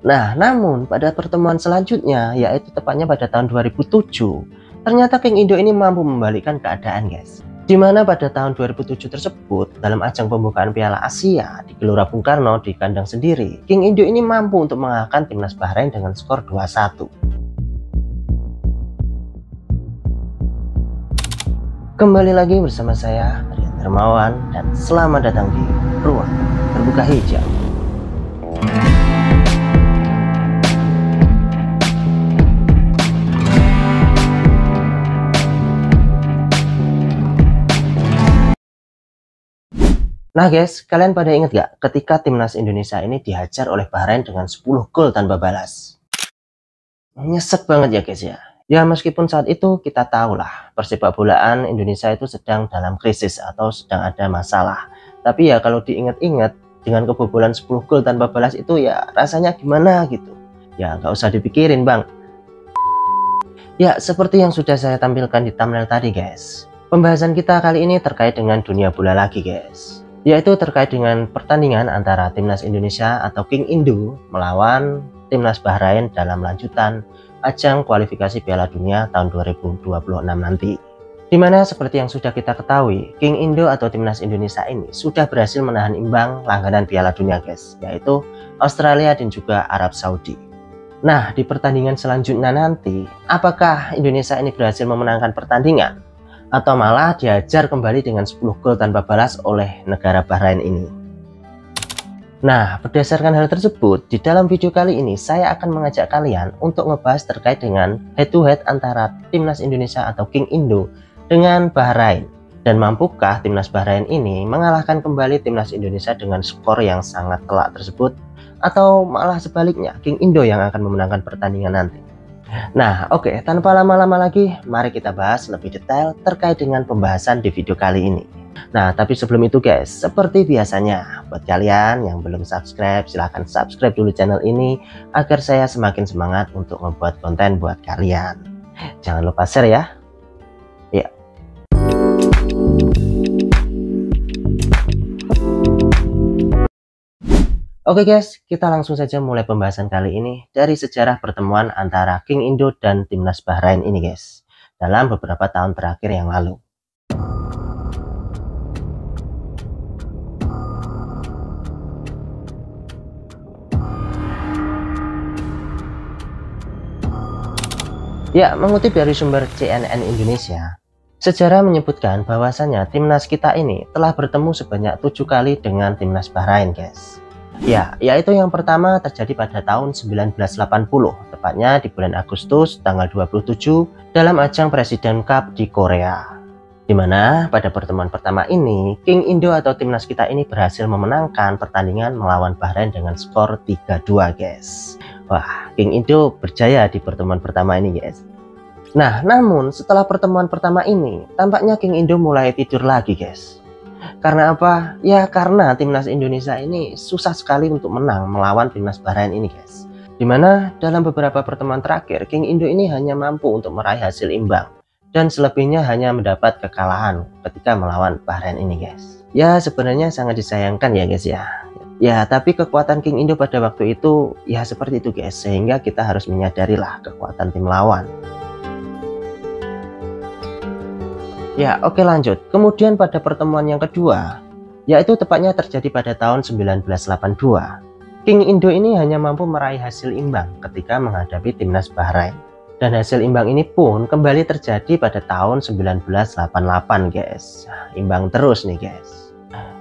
Nah, namun pada pertemuan selanjutnya, yaitu tepatnya pada tahun 2007, ternyata King Indo ini mampu membalikkan keadaan, guys. Di mana pada tahun 2007 tersebut, dalam ajang pembukaan Piala Asia di Gelora Bung Karno di kandang sendiri, King Indo ini mampu untuk mengalahkan timnas Bahrain dengan skor 2-1. Kembali lagi bersama saya, Rian Hermawan, dan selamat datang di Ruang Terbuka Hijau. Nah guys, kalian pada ingat gak ketika timnas Indonesia ini dihajar oleh Bahrain dengan 10 gol tanpa balas? Nyesek banget ya guys ya. Ya meskipun saat itu kita tahu lah persepak bolaan Indonesia itu sedang dalam krisis atau sedang ada masalah. Tapi ya kalau diingat-ingat dengan kebobolan 10 gol tanpa balas itu ya rasanya gimana gitu. Ya nggak usah dipikirin bang. Ya seperti yang sudah saya tampilkan di thumbnail tadi guys. Pembahasan kita kali ini terkait dengan dunia bola lagi guys. Yaitu terkait dengan pertandingan antara timnas Indonesia atau King Indo melawan timnas Bahrain dalam lanjutan ajang kualifikasi Piala Dunia tahun 2026 nanti. Dimana seperti yang sudah kita ketahui, King Indo atau timnas Indonesia ini sudah berhasil menahan imbang langganan Piala Dunia guys, yaitu Australia dan juga Arab Saudi. Nah di pertandingan selanjutnya nanti, apakah Indonesia ini berhasil memenangkan pertandingan? Atau malah dihajar kembali dengan 10 gol tanpa balas oleh negara Bahrain ini. Nah, berdasarkan hal tersebut, di dalam video kali ini saya akan mengajak kalian untuk ngebahas terkait dengan head to head antara timnas Indonesia atau King Indo dengan Bahrain. Dan mampukah timnas Bahrain ini mengalahkan kembali timnas Indonesia dengan skor yang sangat telak tersebut? Atau malah sebaliknya, King Indo yang akan memenangkan pertandingan nanti? Nah oke, tanpa lama-lama lagi mari kita bahas lebih detail terkait dengan pembahasan di video kali ini. Nah tapi sebelum itu guys, seperti biasanya buat kalian yang belum subscribe silahkan subscribe dulu channel ini agar saya semakin semangat untuk membuat konten buat kalian. Jangan lupa share ya. Ya. Oke guys, kita langsung saja mulai pembahasan kali ini dari sejarah pertemuan antara King Indo dan timnas Bahrain ini guys, dalam beberapa tahun terakhir yang lalu. Ya, mengutip dari sumber CNN Indonesia, sejarah menyebutkan bahwasannya timnas kita ini telah bertemu sebanyak 7 kali dengan timnas Bahrain guys. Ya, yaitu yang pertama terjadi pada tahun 1980, tepatnya di bulan Agustus tanggal 27 dalam ajang Presiden Cup di Korea. Dimana pada pertemuan pertama ini, King Indo atau timnas kita ini berhasil memenangkan pertandingan melawan Bahrain dengan skor 3-2 guys. Wah, King Indo berjaya di pertemuan pertama ini guys. Nah, namun setelah pertemuan pertama ini, tampaknya King Indo mulai tidur lagi guys. Karena apa? Ya karena timnas Indonesia ini susah sekali untuk menang melawan timnas Bahrain ini guys. Dimana dalam beberapa pertemuan terakhir King Indo ini hanya mampu untuk meraih hasil imbang. Dan selebihnya hanya mendapat kekalahan ketika melawan Bahrain ini guys. Ya sebenarnya sangat disayangkan ya guys ya. Ya tapi kekuatan King Indo pada waktu itu ya seperti itu guys. Sehingga kita harus menyadarilah kekuatan tim lawan. Ya oke lanjut, kemudian pada pertemuan yang kedua, yaitu tepatnya terjadi pada tahun 1982. King Indo ini hanya mampu meraih hasil imbang ketika menghadapi timnas Bahrain. Dan hasil imbang ini pun kembali terjadi pada tahun 1988 guys. Imbang terus nih guys.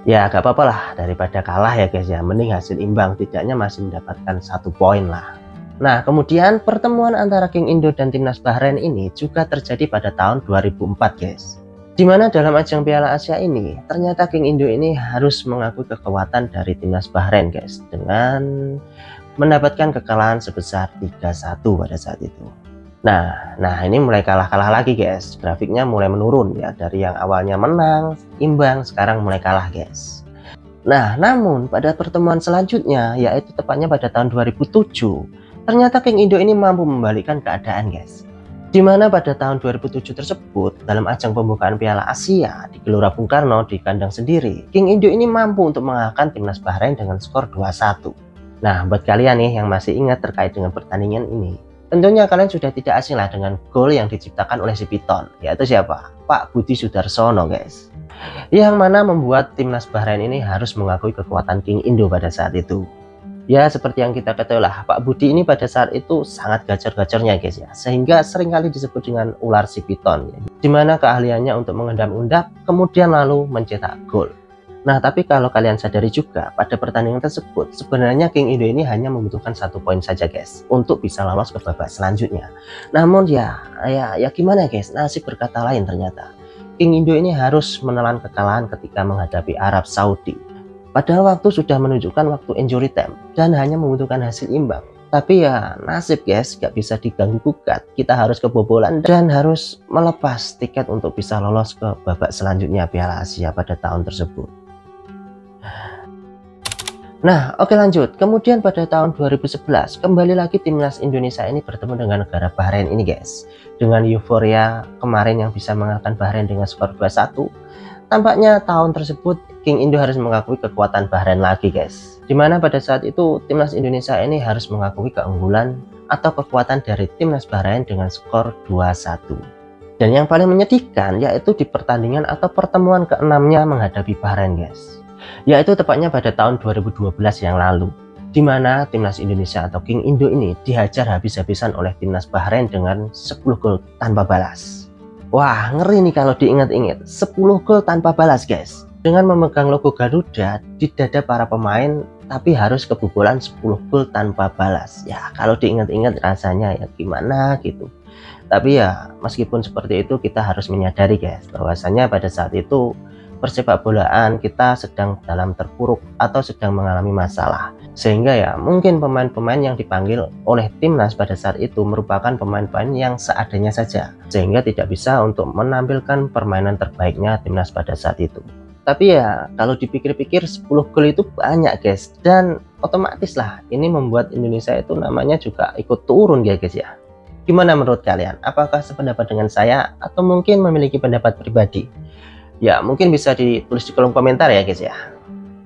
Ya gak apa-apa lah, daripada kalah ya guys ya, mending hasil imbang, tidaknya masih mendapatkan 1 poin lah. Nah kemudian pertemuan antara King Indo dan timnas Bahrain ini juga terjadi pada tahun 2004 guys. Dimana dalam ajang Piala Asia ini, ternyata King Indo ini harus mengakui kekuatan dari timnas Bahrain guys, dengan mendapatkan kekalahan sebesar 3-1 pada saat itu. Nah ini mulai kalah-kalah lagi guys, grafiknya mulai menurun ya, dari yang awalnya menang, imbang, sekarang mulai kalah guys. Nah namun pada pertemuan selanjutnya, yaitu tepatnya pada tahun 2007, ternyata King Indo ini mampu membalikkan keadaan guys. Dimana pada tahun 2007 tersebut, dalam ajang pembukaan Piala Asia di Gelora Bung Karno di kandang sendiri, King Indo ini mampu untuk mengalahkan timnas Bahrain dengan skor 2-1. Nah, buat kalian nih yang masih ingat terkait dengan pertandingan ini, tentunya kalian sudah tidak asing lah dengan gol yang diciptakan oleh si Piton, yaitu siapa? Pak Budi Sudarsono, guys. Yang mana membuat timnas Bahrain ini harus mengakui kekuatan King Indo pada saat itu. Ya, seperti yang kita ketahui lah, Pak Budi ini pada saat itu sangat gacor-gacornya guys ya, sehingga seringkali disebut dengan ular si Piton, ya, dimana keahliannya untuk mengendam undap, kemudian lalu mencetak gol. Nah, tapi kalau kalian sadari juga, pada pertandingan tersebut, sebenarnya King Indo ini hanya membutuhkan 1 poin saja guys, untuk bisa lolos ke babak selanjutnya. Namun ya gimana guys, nasib berkata lain ternyata. King Indo ini harus menelan kekalahan ketika menghadapi Arab Saudi. Padahal waktu sudah menunjukkan waktu injury time dan hanya membutuhkan hasil imbang. Tapi ya nasib guys, gak bisa diganggu gugat. Kita harus kebobolan dan harus melepas tiket untuk bisa lolos ke babak selanjutnya Piala Asia pada tahun tersebut. Nah, oke lanjut. Kemudian pada tahun 2011 kembali lagi timnas Indonesia ini bertemu dengan negara Bahrain ini guys. Dengan euforia kemarin yang bisa mengalahkan Bahrain dengan skor 2-1. Tampaknya tahun tersebut King Indo harus mengakui kekuatan Bahrain lagi guys. Dimana pada saat itu timnas Indonesia ini harus mengakui keunggulan atau kekuatan dari timnas Bahrain dengan skor 2-1. Dan yang paling menyedihkan yaitu di pertandingan atau pertemuan ke-6-nya menghadapi Bahrain guys. Yaitu tepatnya pada tahun 2012 yang lalu. Dimana timnas Indonesia atau King Indo ini dihajar habis-habisan oleh timnas Bahrain dengan 10 gol tanpa balas. Wah, ngeri nih kalau diingat-ingat, 10 gol tanpa balas guys. Dengan memegang logo Garuda di dada para pemain, tapi harus kebobolan 10 gol tanpa balas. Ya, kalau diingat-ingat rasanya ya gimana gitu. Tapi ya, meskipun seperti itu kita harus menyadari guys, bahwasanya pada saat itu persepak bolaan kita sedang dalam terpuruk atau sedang mengalami masalah. Sehingga ya mungkin pemain-pemain yang dipanggil oleh timnas pada saat itu merupakan pemain-pemain yang seadanya saja, sehingga tidak bisa untuk menampilkan permainan terbaiknya timnas pada saat itu. Tapi ya kalau dipikir-pikir 10 gol itu banyak guys, dan otomatis lah ini membuat Indonesia itu namanya juga ikut turun ya guys ya. Gimana menurut kalian? Apakah sependapat dengan saya atau mungkin memiliki pendapat pribadi? Ya mungkin bisa ditulis di kolom komentar ya guys ya.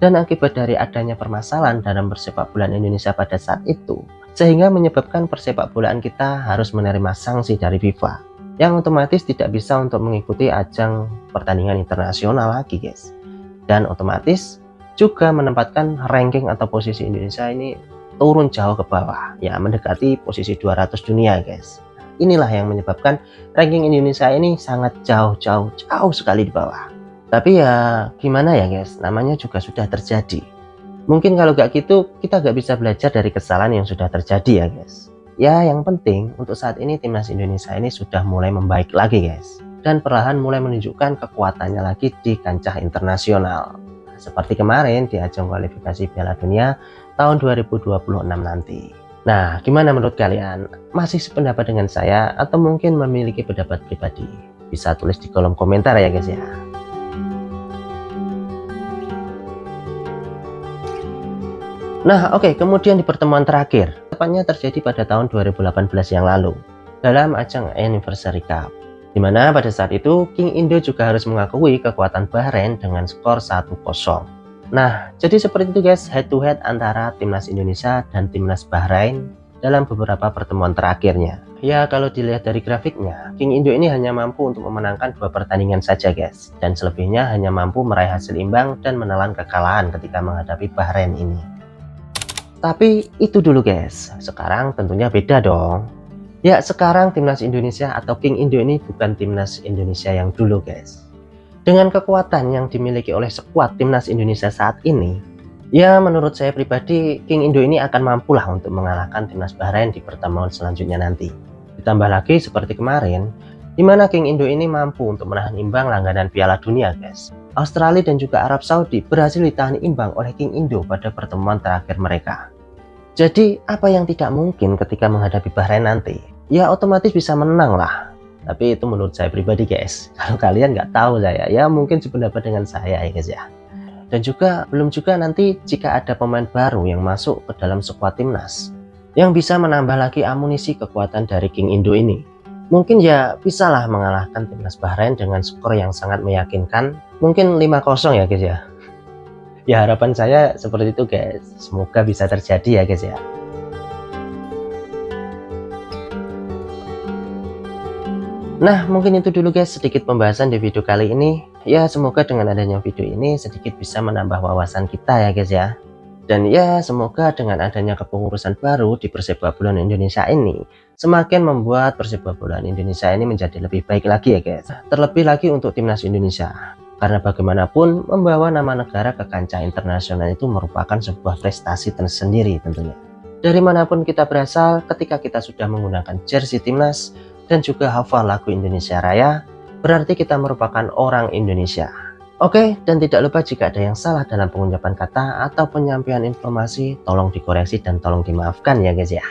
Dan akibat dari adanya permasalahan dalam persepak bolaan Indonesia pada saat itu, sehingga menyebabkan persepak bolaan kita harus menerima sanksi dari FIFA, yang otomatis tidak bisa untuk mengikuti ajang pertandingan internasional lagi guys. Dan otomatis juga menempatkan ranking atau posisi Indonesia ini turun jauh ke bawah, ya mendekati posisi 200 dunia guys. Inilah yang menyebabkan ranking Indonesia ini sangat jauh sekali di bawah. Tapi ya gimana ya guys, namanya juga sudah terjadi. Mungkin kalau gak gitu kita gak bisa belajar dari kesalahan yang sudah terjadi ya guys. Ya yang penting untuk saat ini timnas Indonesia ini sudah mulai membaik lagi guys. Dan perlahan mulai menunjukkan kekuatannya lagi di kancah internasional. Seperti kemarin di ajang kualifikasi Piala Dunia tahun 2026 nanti. Nah gimana menurut kalian? Masih sependapat dengan saya atau mungkin memiliki pendapat pribadi? Bisa tulis di kolom komentar ya guys ya. Nah oke, kemudian di pertemuan terakhir, tepatnya terjadi pada tahun 2018 yang lalu, dalam ajang Anniversary Cup, dimana pada saat itu King Indo juga harus mengakui kekuatan Bahrain dengan skor 1-0. Nah jadi seperti itu guys, head to head antara timnas Indonesia dan timnas Bahrain dalam beberapa pertemuan terakhirnya. Ya kalau dilihat dari grafiknya, King Indo ini hanya mampu untuk memenangkan 2 pertandingan saja guys, dan selebihnya hanya mampu meraih hasil imbang dan menelan kekalahan ketika menghadapi Bahrain ini. Tapi itu dulu guys, sekarang tentunya beda dong. Ya sekarang timnas Indonesia atau King Indo ini bukan timnas Indonesia yang dulu guys. Dengan kekuatan yang dimiliki oleh skuad timnas Indonesia saat ini, ya menurut saya pribadi King Indo ini akan mampulah untuk mengalahkan timnas Bahrain di pertemuan selanjutnya nanti. Ditambah lagi seperti kemarin, di mana King Indo ini mampu untuk menahan imbang langganan Piala Dunia guys. Australia dan juga Arab Saudi berhasil ditahan imbang oleh King Indo pada pertemuan terakhir mereka. Jadi apa yang tidak mungkin ketika menghadapi Bahrain nanti? Ya otomatis bisa menang lah. Tapi itu menurut saya pribadi guys. Kalau kalian nggak tahu saya, ya mungkin sependapat dengan saya ya guys ya. Dan juga belum juga nanti jika ada pemain baru yang masuk ke dalam skuad timnas, yang bisa menambah lagi amunisi kekuatan dari King Indo ini. Mungkin ya bisalah mengalahkan timnas Bahrain dengan skor yang sangat meyakinkan, mungkin 5-0 ya guys ya. Ya harapan saya seperti itu guys, semoga bisa terjadi ya guys ya. Nah, mungkin itu dulu guys sedikit pembahasan di video kali ini. Ya, semoga dengan adanya video ini sedikit bisa menambah wawasan kita ya guys ya. Dan ya, semoga dengan adanya kepengurusan baru di Persepak Bola Indonesia ini semakin membuat Persepak Bola Indonesia ini menjadi lebih baik lagi ya guys. Terlebih lagi untuk timnas Indonesia. Karena bagaimanapun membawa nama negara ke kancah internasional itu merupakan sebuah prestasi tersendiri tentunya. Dari manapun kita berasal, ketika kita sudah menggunakan jersey timnas dan juga hafal lagu Indonesia Raya, berarti kita merupakan orang Indonesia. Oke, dan tidak lupa jika ada yang salah dalam pengucapan kata atau penyampaian informasi, tolong dikoreksi dan tolong dimaafkan ya guys ya.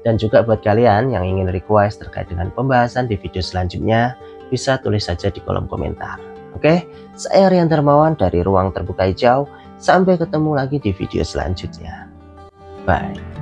Dan juga buat kalian yang ingin request terkait dengan pembahasan di video selanjutnya, bisa tulis saja di kolom komentar. Oke, saya Rian Darmawan dari Ruang Terbuka Hijau. Sampai ketemu lagi di video selanjutnya. Bye.